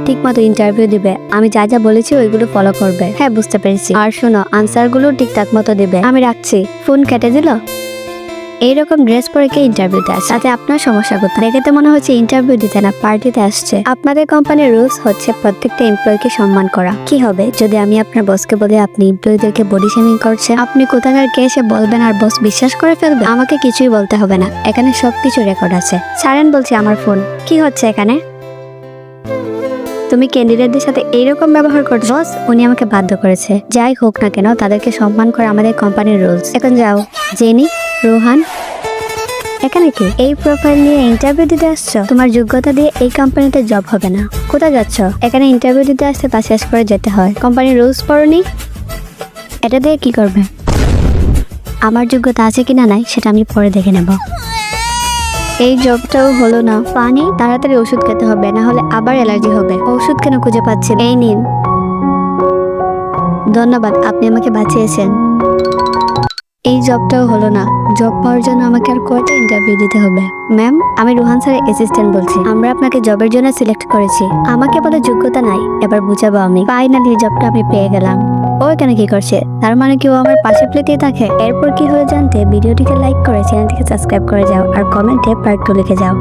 ঠিক মতো ইন্টারভিউ দিবে, আমি যা যা বলেছি ওইগুলো ফলো করবে। হ্যাঁ, বুঝতে পেরেছি। আর শোনো, আনসার গুলো ঠিকঠাক মতো দেবে। আমি রাখছি। ফোন কেটে দিল। এইরকম ড্রেস পরে কে ইন্টারভিউতে আসে? তাতে আপনার সমস্যা কোথায়? দেখে তো মনে হচ্ছে ইন্টারভিউ দিতে না, পার্টিতে আসছে। আপনাদের কোম্পানির রুলস হচ্ছে প্রত্যেকটা এমপ্লয়িকে সম্মান করা। কি হবে যদি আমি আপনার বসকে বলি আপনি এমপ্লয়ীদেরকে বডি শেমিং করছেন? আপনি কোথাকার কে এসে বলবেন আর বস বিশ্বাস করে ফেলবে? আমাকে কিছুই বলতে হবে না, এখানে সবকিছু রেকর্ড আছে। ছাড়েন বলছি আমার ফোন। কি হচ্ছে এখানে? তুমি ক্যান্ডিডেটদের সাথে এইরকম ব্যবহার করছো? বস, উনি আমাকে বাধ্য করেছে। যাই হোক না কেন, তাদেরকে সম্মান করা আমাদের কোম্পানির রুলস। এখন যাও। জেনি, রোহান, এখানে কি? এই প্রোফাইল নিয়ে ইন্টারভিউ দিতে আসছো? তোমার যোগ্যতা দিয়ে এই কোম্পানিতে জব হবে না। কোথায় যাচ্ছ? এখানে ইন্টারভিউ দিতে আসতে তা শেষ করে যেতে হয়। কোম্পানির রুলস পড়নি? এটা দিয়ে কি করবে? আমার যোগ্যতা আছে কিনা নাই সেটা আমি পরে দেখে নেব। এই জবটাও হলো না। পানি, তাড়াতাড়ি ওষুধ খেতে হবে, না হলে আবার অ্যালার্জি হবে। ওষুধ কেন খুঁজে পাচ্ছেন? এই নিন। ধন্যবাদ, আপনি আমাকে বাঁচিয়েছেন। এই জবটাও হলো না। জব পাওয়ার জন্য আমাকে আর কয়টা ইন্টারভিউ দিতে হবে? ম্যাম, আমি রোহান স্যারের অ্যাসিস্ট্যান্ট বলছি। আমরা আপনাকে জবের জন্য সিলেক্ট করেছি। আমাকে বলে যোগ্যতা নাই, এবার বুঝাবো আমি। ফাইনালি জবটা আমি পেয়ে গেলাম। ও এখানে কি করছে? তার মানে কি ও আমার পাশে প্লেতেই থাকে? এরপর কি হয়ে জানতে ভিডিওটিকে লাইক করে চ্যানেলটিকে সাবস্ক্রাইব করে যাও আর কমেন্টে পার্ট 2 লিখে যাও।